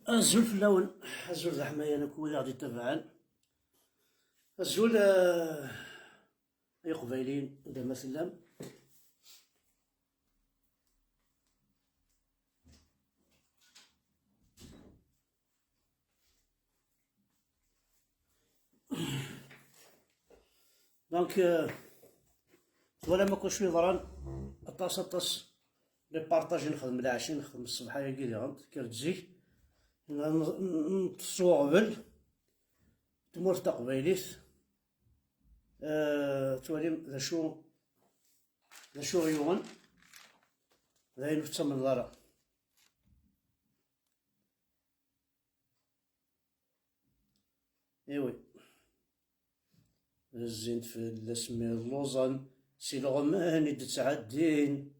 الزول في اللون، الزول زعما انا كون غادي تبعان الزول اي قبايلين ولا مثلا دونك ولا ما كنتش يضران اطاس لي بارطاجي نخدم العشي نخدم الصباحيه كي غنت كرتزي نتصوغ قبل تمور تقبايليت توالي ذا شو غيون ذاين في تسمى الضرع ايوي الزينت في الاسمي اللوزن سي الغماني تتعدين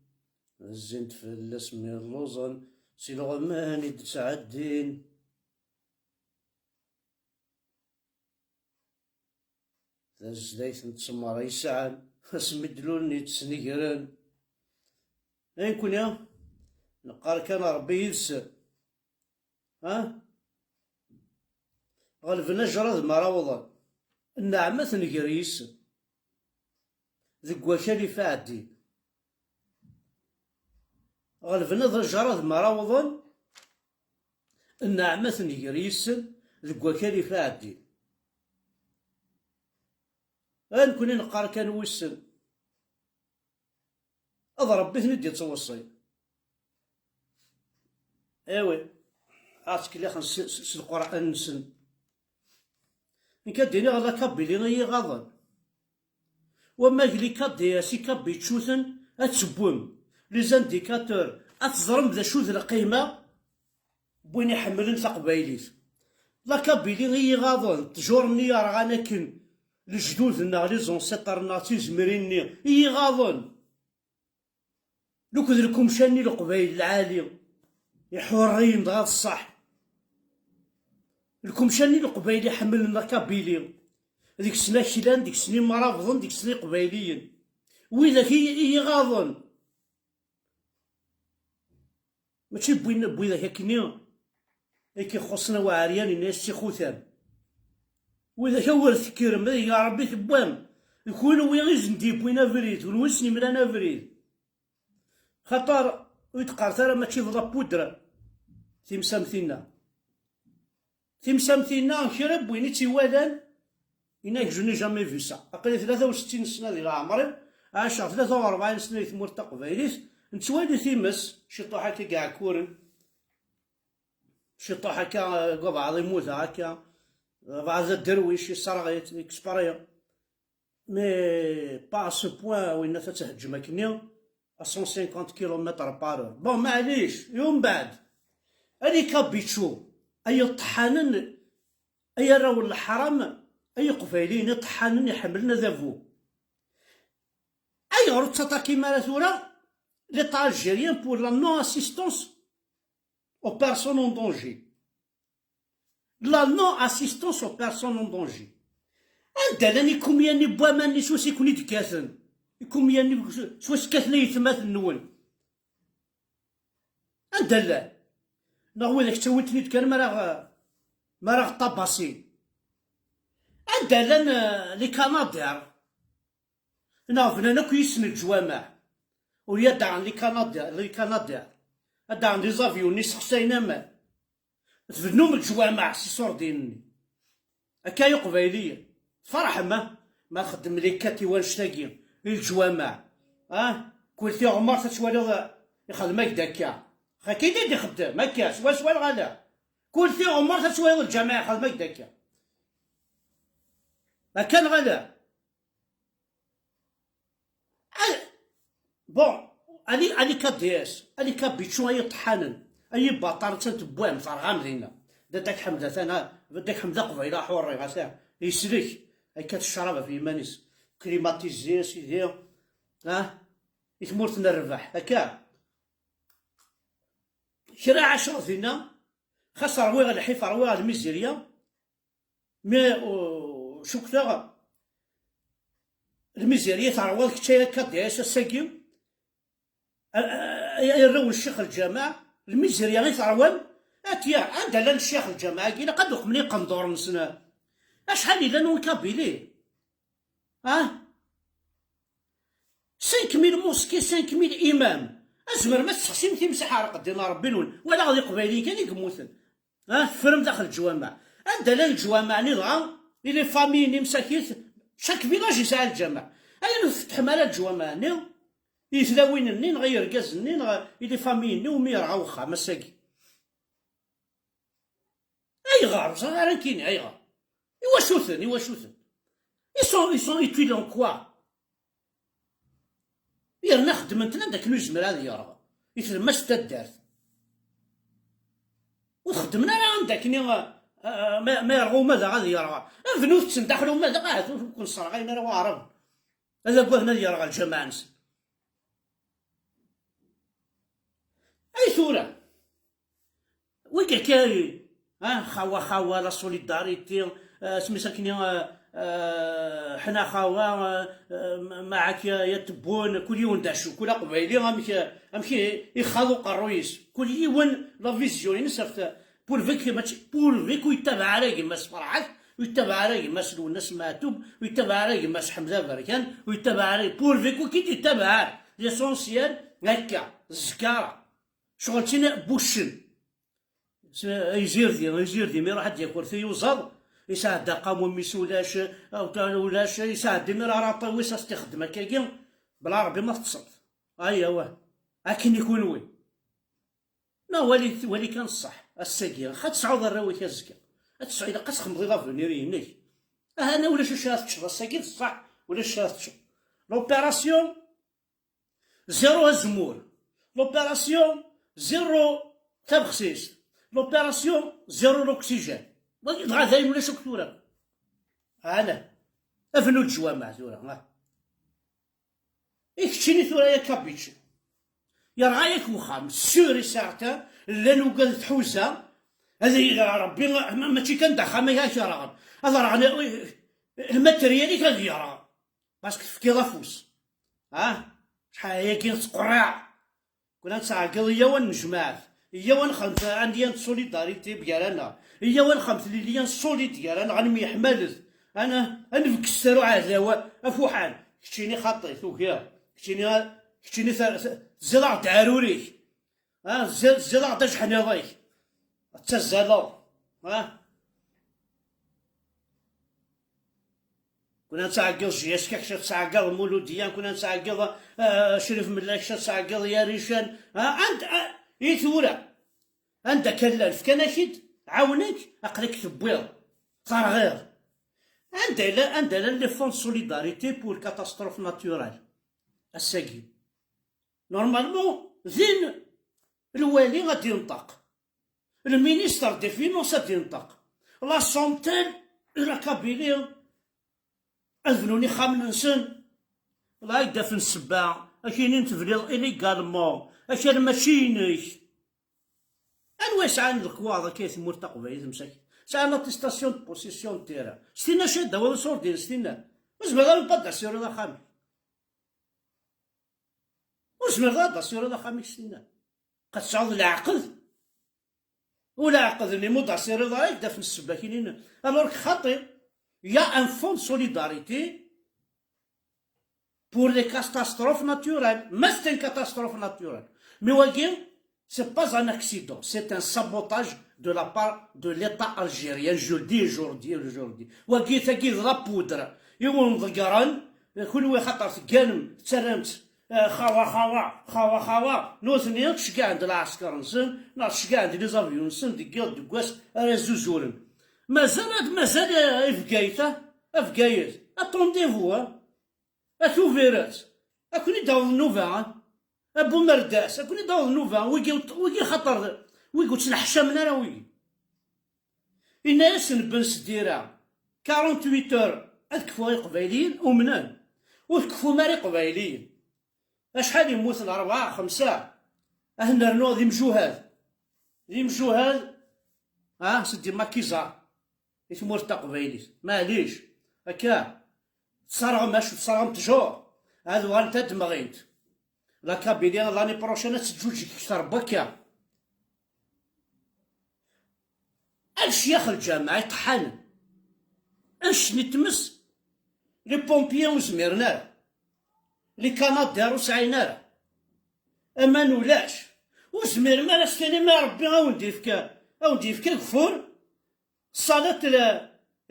الزينت في الاسمي اللوزن سي الغماني تتعدين ذا الزدايت نتسمى ريسعان اسمي دلولني تسنيقران اين كون يا نقار كان ربي يدسر غالبنا جراد مراوضا النعمة نقريس ذك وكالي فعدي غالبنا ذا جراد مراوضا النعمة نقريس ذك وكالي فعدي كوني نقار كان ويسن اضرب بثني دي توصي ايوي عاتك اللي خنس القرآن نسن إن كديني غادا كابيلي غي غاضن وما قلي كادي سي كابي تشوثن اتسبوم لي زانديكاتور اتزرم ذا شوذ القيمة بوين يحملن تقبايليت لا كابيلي غي غاضن تجورني رغانا كن لجدودنا لي زونسيطرنا تيزمريني إي غاضن لو كذلكم شاني القبايل العالي يحورين دغا الصح لكم شاني القبايلي حملنا كابيلي ديك السنة كيلان ديك السنين مرافضن ديك السنين قبايليين ويلا كي غاضن ماشي بوينا هكني كي خصنا وعريان الناس خوثان وإذا كور تكرم يا ربي تبوام يكون وين زندي بوينا فريد ونوسني مرانا فريد خطر ويتقارث ماشي فضا بودرة تيمسامثينا كرا بويني تيوالان إناك جوني جامي في سا أقل 63 سنة ديال عمري عاشر 43 سنة ثمور تقبايليت نتوالي تيمس شي طوحة كي كاع كورن شي طوحة كا بعض يموت هكا بعض الدرويش يصرغيت اكسباريا مي با سو بوان وين تتهجم هكني 150 كيلومتر بار بون معليش يوم بعد أني كابيتشو أي طحانن أي راو الحرام أي قفايلين طحانن يحملنا ذافو أي غرو تاتاكي مالا ليطا الجيريان بور لا نون اسيستونس aux personnes en danger. La non-assistance aux personnes en danger. عندنا يكون ياني بواماني سوس يكون يتكاثن يكون ياني سوس كاثنا يتماثل نون عندنا نغوي ذاك تويتني كان ما راه طباسي عندنا لي كنادير نافنا ناكو يسن الجوامع ويدعن لي كنادير هدا لي زافيون يسخساينا ما تفنوم الجوامع سي سورديني هكايا قبايلية فرح ما خدم لي كاتي وانشتاقي الجوامع كلتي عمر تتوالي يخدم هكداكا كي دير يخدم هكا سوا الغلا كلتي عمر تتوالي الجماعة يخدم هكداكا هكا الغلا بون أني كدياس أني كبيتشو أي طحانن أي باطار تنتبوام فرغام لينا داك حمزة أنا داك حمزة قبيلة حوري غاسا يسلك أي كات الشرابة في مانيس كليماتيزي سيدي يتمورتنا الربح هكا كرا 10 فينا خاص روي غا الحيف روي غا الميزيريا مي شكتا الميزيريا تروى كتايا كاديس الساكيو يروي الشيخ الجماعة الميزيريا غير تروى اتيا عندها لان الشيخ الجماعة كينا قد وقمني قندور نسنا اشحال إلا نون كابيلي 5000 موسكي 5000 إمام أزمر ما تسخسين تيمسح على قدنا ربي نون ولا غادي قبايلي كان يقموثن فرم داخل الجوامع عندها لا الجوامع نضغى لي فامي ني مساكيت شاك فيلاج يسعى الجامع أين نفتح مالا الجوامع ني يتلاوين ني نغير كاز ني لي فامي ني وميرعى وخا مساكي أي غار راه كاين أي غار إوا شوثن يسون إتويل أون كوا يرنا خدمتنا داك نجمر هذا يرى يتلمس ستدارت وخدمنا راه عندك ما يرغو ماذا غادي يرغى الفنوث تندخلوا ماذا غادي كون صرغين راه عرب هذا قولنا يرغى الجماعة نسن أي ثورة ويكا كاري خوا لا سوليداريتي سميتها كنيا حنا خاوا معك يا تبون كل يوم داشو كل قبيلي غامشي يخاضوا قرويس كل يوم لا فيزيون نصفت بور فيك ويتبع عليه ماس فرحات ويتبع عليه ماس الناس ماتوب ويتبع عليه ماس حمزه بركان ويتبع عليه بور فيك وكي يتبع ليسونسيال هكا الزكاره شغلتنا بوشن يجير مي راح ياكل في يوزر يساعد قام ميسولاش ولاش يساعد مي راه طويس استخدم هكاكي بالعربي ما تصد ايوا لكن يكون وي ما ولي كان الصح الساكي خا 9 الراوي كازكا 9 الا قاس خمضي لافونير هناك انا ولا شو شات تشرا الساكي الصح ولا شات لوبيراسيون زيرو الزمور لوبيراسيون زيرو تبخسيس لوبيراسيون زيرو لوكسيجين دغا ثاني ولا شكتورة انا افنو الجوامع ثورة يكتشيني ثورة يا كابيتشو يا رغايك وخام سوري ساعتا لانو قال تحوزة هذا ربي ماشي كان دخل ما ياش راه هذا راه الماتريالي كان يرى باسكو في لافوس شحال هي كاين تقرع كنا نتعاقل هي ونجمعات هي ونخمس عندي سوليداريتي بيالانا هي ونخمس لي سوليد ديالنا غنمي حمالت انا نفكسرو عزاوه افوحان كتشيني خطيت وكيا كتشيني زرع داروري زرع داش حناضيك تزالو كنا نتعاقل جياس كاكش نتعاقل مولوديان كنا نتعاقل شريف ملاكش نتعاقل يا ريشان عند يثورة عندك الالف كناشد عاونك عقلك تبويض صار غير عندنا لي فون سوليداريتي بور كاتاستروف ناتورال الساكي نورمالمون زين الوالي غادي ينطق المينيستر دي فينونس غادي ينطق لا سونتين الى كابيلي اذنوني خامنسن لا يدفن السباع اكاينين تفريض إليغالمون اكاين ماشينيك انوا يسعى الكواضا كيثمور تقبايل مساكين سعى لاتيستاسيون دو بوسيسيون تيرا ستينا شاده ولا صور ديال ستينا وزمر غير بدا سيرو دا خامي وزمر غير سيرو دا خامي ستينا قد تعوض العقد ولا عقد اللي موضع سيرو دا يبدا في السباكين الوغ خاطر يا ان فون سوليداريتي pour les catastrophes naturelles. Mais c'est une catastrophe naturelle. Mais ce n'est pas un accident, c'est un sabotage de la part de l'État algérien. Je le dis aujourd'hui. وقي تقي لا بودرة يوم ضقران كل واحد خطر تقالم تسرمت خوا نوثني شكا عند العسكر نسن شكا عند لي زافيون نسن دقيق دقواس رازوزولن مازال افكايت اتونديفو اتوفيرات اكوني داو النوفا ابو مرداس اكوني داو النوفا ويجي خطر ويقول تنحشى من راه ويجي الناس نبنس ديرا 48 اور تكفوا قبايليين ومنان وتكفوا ماري قبايليين أشحال يموتن؟ 4 5. نرنو ذي مجوهاد، ذي مجوهاد. سيدي ماكيزا يتمور تقبايليت معليش هكا تصارعو ماشي تصارعو تجور. هادو غانتا دمغينت لا كابيليا لاني بروشينا تجوج كثر بكا. الشيخ الجامع يطحن اش نتمس لي بومبيي وزميرنا لي كنادير وسعينا اما نولاش وزمير ما لاستاني ما ربي غاوندي فكا غاوندي فكا كفور صلاة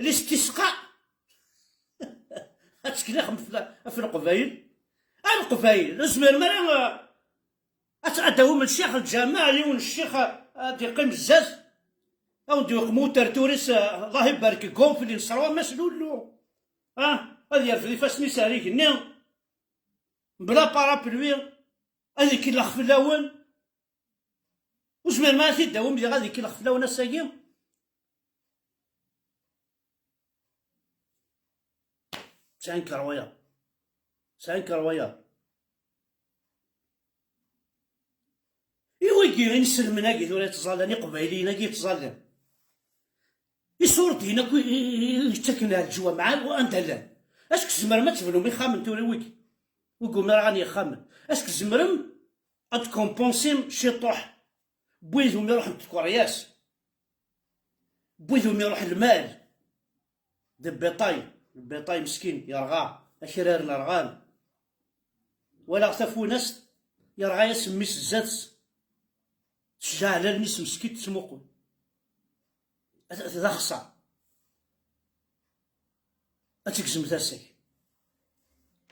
الاستسقاء. اتكلم في القبايل القبايل زمير اتعداو من الشيخ الجامع ليون الشيخ ديقيم الزاز غاوندي يقمو ترتوريس الله يبارك كوم في اللي نصروا مسلولو. هادي يرفد فاسني ساريك نيو بلا بارابلوي هذيك اللي خفلاون وزمير ما تيداوم ديال هذيك اللي خفلاون الساقي. سان كرويا إيوا كي غير نسلمنا كي ولا تزالاني قبايلينا كي تزالن يصور دينا يتكنا الجوا معاه واندلان. اسك زمر ما تبنو مي خامن توري ويكي وقوم راني يخمم اسك زمرم اتكومبونسيم شي طوح بويدهم يروح للكورياس بويدهم يروح المال البيطاي مسكين يرغى اشرار الارغام ولا اختفوا ناس يرغى يسمي الزات تشجع على الناس مسكين تسموقو ذا خصا اتكزم تاسك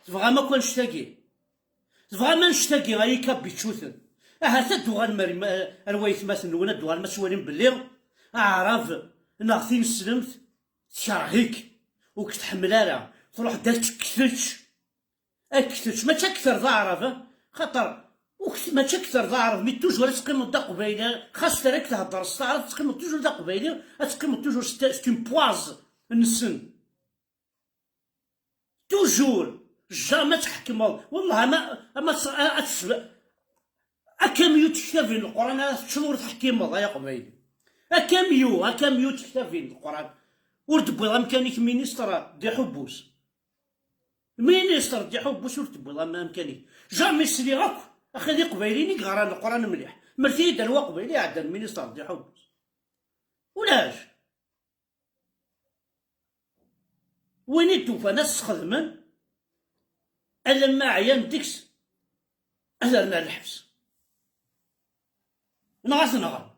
تبغى ما كون نشتاقي تبغى ما نشتاقي غاي كابي تشوثن هاتا دوغان مريم الوايت مثلا ولا دوغان ما سوالين باللي اعرف ناغتي نسلمت تشرهيك وكتحملها تروح داك كثتش ما تكثر ضعرف خاطر ما تكثر ضعرف مي توجور تقيم دا قبيله خاص تراك تهضر الصعرف تقيم توجور دا قبيله تقيم توجور ستون بواز النسن توجور جامي تحكم والله ما أكاميو تكتفين القرآن شنو تحكيم يا قبيلي أكاميو تكتفين القرآن ورد بوضا مكانيك مينيستر دي حبوس ورد بوضا مكانيك جامي سلي غاكو أخي دي قبيليني قران القرآن مليح مرتي دلوا قبيلي عدا المينيستر دي حبوس ولاش وين توفى ناس خدمن ألما عيان ديكس أهلنا الحبس نغار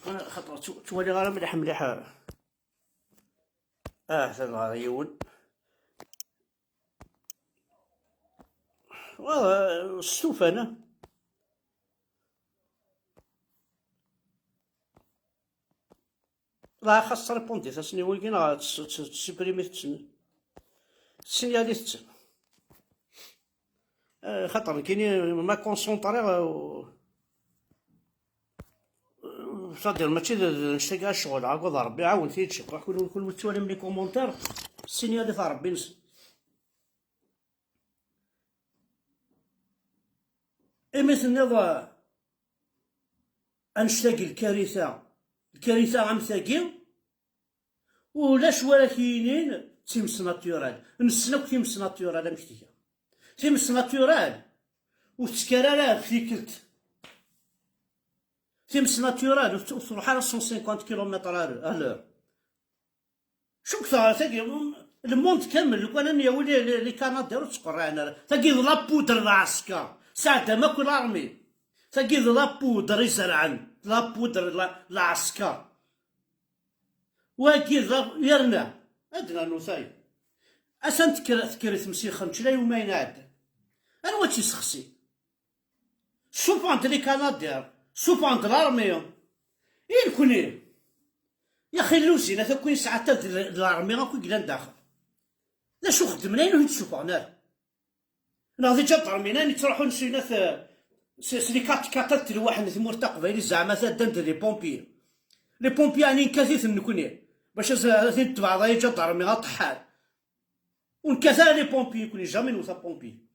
خطرة تولي غير مليحة أحسن غيون السوف أنا لا خاص ريبوندي تسني ويكين تسبريمي تسينيالي خاطر كاينين ما كونسونطري صدر ماشي نشتاق الشغل عاود ربي عاون فيه تشي كل توالي من لي كومونتير السينيالي تاع ربي مثل نظا انشتاق الكارثة عم ثاقي ولاش ولا كاينين تيمس ناتيورال نسناو تيمس ناتيورال مشتيا تيمس ناتيورال وتسكرارا فيكلت تيمس ناتيورال وتروح على 150 كيلومتر الور شو كثر ثاقي الموند كامل لو كان يا ولي لي كندا تقرعنا ثاقي لا بودر العسكر ساعة ما كل أرمي ثاقي لا بودر يزرعن لا بودر العسكر واكي يرنا أدنى نوثاي أسان تكري تمسيخ مشلا يومين عاد أنا واتشي سخسي شوف عند لي كندا شوف عند الأرمي إيه كوني يا أخي لوزي لا تكون ساعة الأرمي غاكو قلان داخل لا شو خدمنا ينو تشوفونا ناضي جا طرمينان تروحو نسينا سلي كاتات الواحد ثمور تقبيلي زعما تدنت لي بومبي لي بومبي يعني كثيث نكوني باش ثين تبعض جا طرمي غطحال ونكثا لي بومبي يكوني جامي نوثا بومبي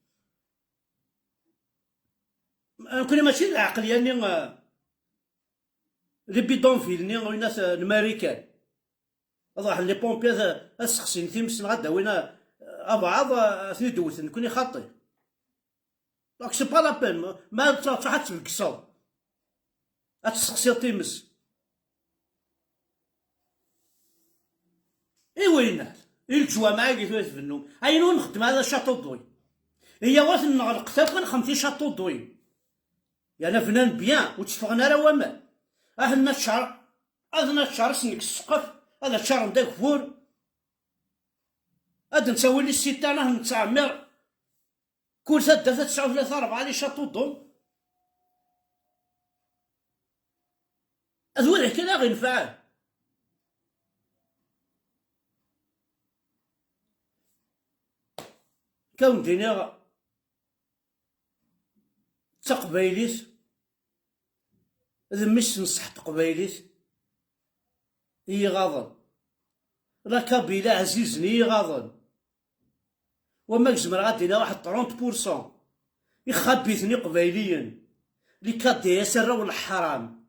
كوني ماشي العقلية ني لي بيدونفيل ني الناس الماريكان هذا واحد لي بومبي هذا السخسين ثيمس غدا وين بعض ثني دوثن كوني خاطي دونك سي با لا بين ما تروح تفكسو تسخسي تيمس وين الجوا معاك في النوم عينو نخدم هذا شاطو دوي هي واش نغلق ثاقن خمسين شاطو دوي يعني فنان بيان وتشفغنا راه وما هنا الشهر هذا الشهر سنك السقف هذا الشهر نداك فور هذا نسوي لي الستانة نتعمر كل ثلاثة 39 4 لي شاطو دوم هذول كذا غينفعه كون دينا تقبيليت ذمش نصح تقبيليت هي غاضن لا كابيلا عزيزني غاضن وما كزمر غادينا واحد 30% يخبيثني قبيليا لي كادي سر والحرام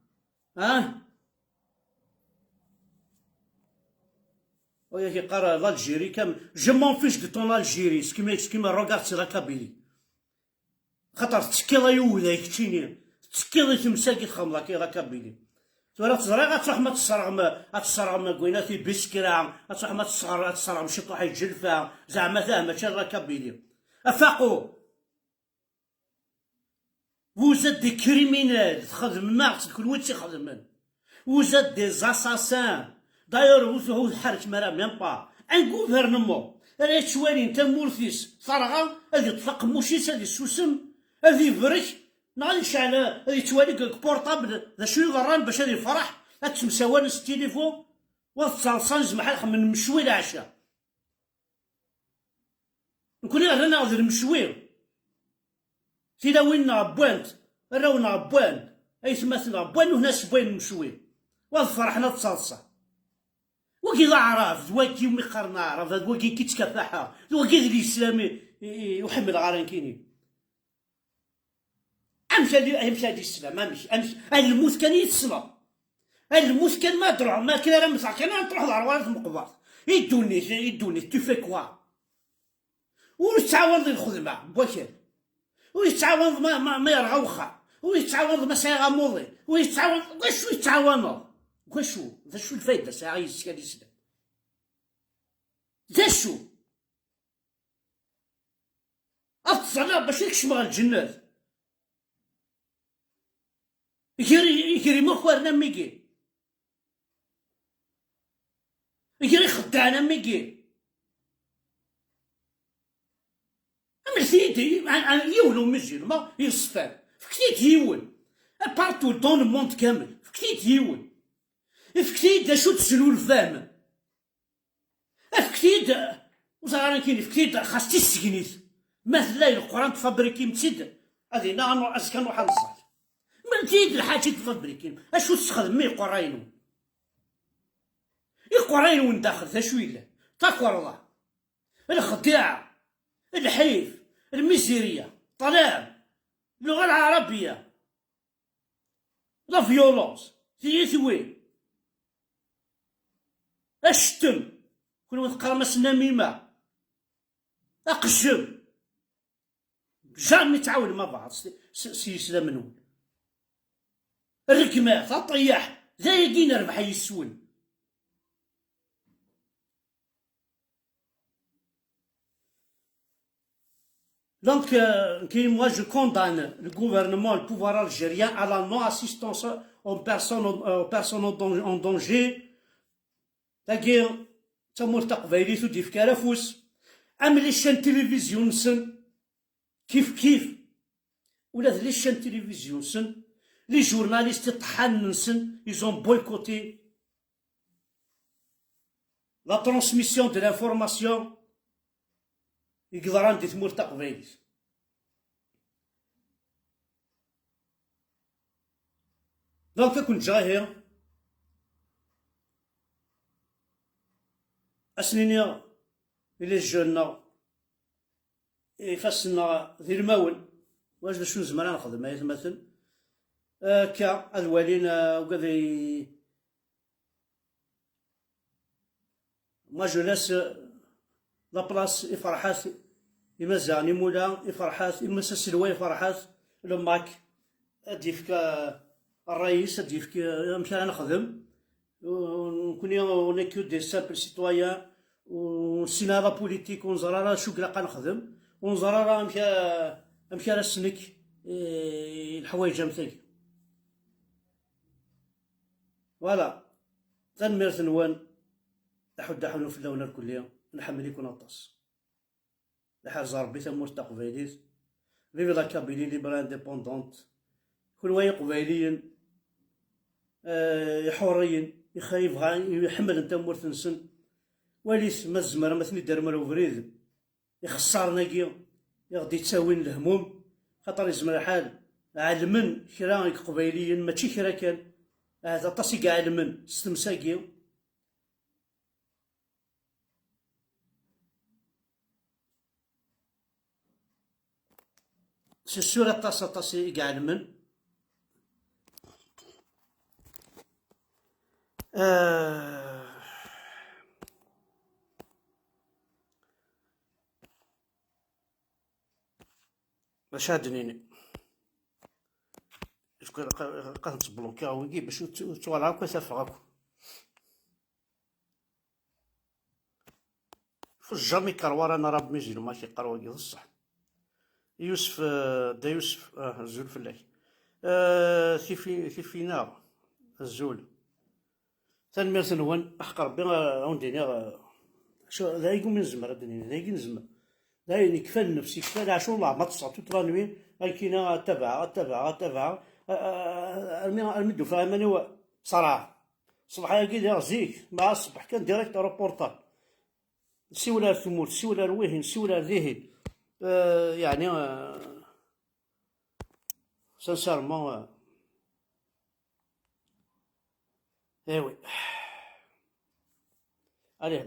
ويا كيقرا الجيري كم جو مون فيش دو طون الجيري سكيما روغارد لا كابيلي خاطر تسكيض يولا يكتيني تسكيض تمساكي تخمضا كي لا كابيلي ولا تزرع غتروح ما تصرغم كويناتي بسكرا غتروح ما تصرغم شي طوحي جلفه زعما ثاه ماشي لا كابيلي افاقو وزاد دي كريمينال تخدم مارت كل وين تخدم وزاد دي زاساسان داير هو الحرك مرا ميم با ان غوفرنمون راه تشوالي انت مورثيس صرغه هادي يطلق موشيس هادي السوسم هادي يفرك نغادي يشعل هادي توالي بورطابل ذا شنو غران باش هادي الفرح تمساوان التليفون وتصلصنج محل من مشوي العشاء نكون غير ناخذ المشوي سيدا وين بوانت راونا بوان اي سماتنا بوان وناس بوين مشوي وفرحنا تصلصه وكي لا عرف وكي مقرنا عرف وكي كي تكفاحه وكي الاسلامي يحمل غارنكيني امشي هادي السلام امشي الموت كان يتسلى الموت كان ما درع ما كان راه مسع كان تروح لعروات مقبر يدوني تو في كوا ويتعاون الخدمه بوكر ويتعاون ما يرغى وخا ويتعاون ما سايغا موضي ويتعاون واش يتعاونوا واش الفايده ساعه يسكن الاسلام شو الصلاه باش يكشمغ الجنات يكري مخوارنا ميكي يكري خدعنا ميكي سيدي يولو مجين ما يصفان فكتيت يول بارتو دون الموند كامل فكتيت يول فكتيت شو تسلو الفام فكتيت وزارنا كاين فكتيت خاص تسكنيت مثلا القران تفبركي متسد هذه نانو اسكن واحد الصح من تيد الحاجه تفبركي اشو تستخدم مي قراينو القراينو وين داخل ذا شو الا تقوى الله الخداع الحيف الميزيريا طلاب اللغه العربيه لا فيولونس ثوي الشتم كل تقرمس النميمه اقشم جامي تعاون مع بعض سيسلا منهم الركمات الطياح زايدين ربح يسون Donc, moi je condamne le gouvernement, le pouvoir algérien à la non-assistance aux personnes en danger. C'est-à-dire, ça m'a dit que tu as fait les chaînes télévision, كيف ولا les chaînes télévision, les journalistes ils ont boycotté la transmission de l'information. يقدران دي ثمور تقبيليت دونك كنت جاي أسنينيا إلى الجنة يفسنا ذي المول واش باش نزمر نخدم مثلا كا الوالين وكذا. ما جو لاس لابلاص يفرحات يمزعني مولا يفرحات يمس السلوى يفرحات لماك اديفك الرئيس اديفك مشى نخدم ونكون ونكيو دي سامبل سيتويان ونسينا لا بوليتيك ونزرا راه شو كلاقا نخدم ونزرا راه مشى راه السنك الحوايج مثلي فوالا. تنميرت نوان أحد حنو في اللون الكلية نحمل يكون أطاس لحاج ربي تمور تقبيليت فيفي لا كابيلي ليبر انديبوندونت كل واي قبيليين حوريين يخايف يحمل انت مور تنسن وليس ما الزمر مثني دار مالو بريد يخسرنا كيا يغدي تساوين الهموم خاطر يزمر حال علمن كرا قبيليين ماشي كرا كان هذا طاسي كاع علمن ستمساكيا سي سور طاسي كاع علمن باش هادنيني قد تبلوكا ويجي باش توالعو كتافغاكو في الجامي كروار انا راه بميزينو ماشي قرواكي بصح يوسف دا يوسف الزول فلاح ثيفينا الزول تنميرت نوان احق ربي غونديني شو ذا يقوم من زمر الدنيا ذا يقوم نزمر ذا يكفى النفس يكفى عشو الله ما تصعد تطرانوين كينا تبع المدو فاهمني صراحة صباح يا زيك مع الصبح كان ديريكت روبورتال سيولا ثمور سيولا رويهن سيولا ذهن يعني سانسارمون ايوي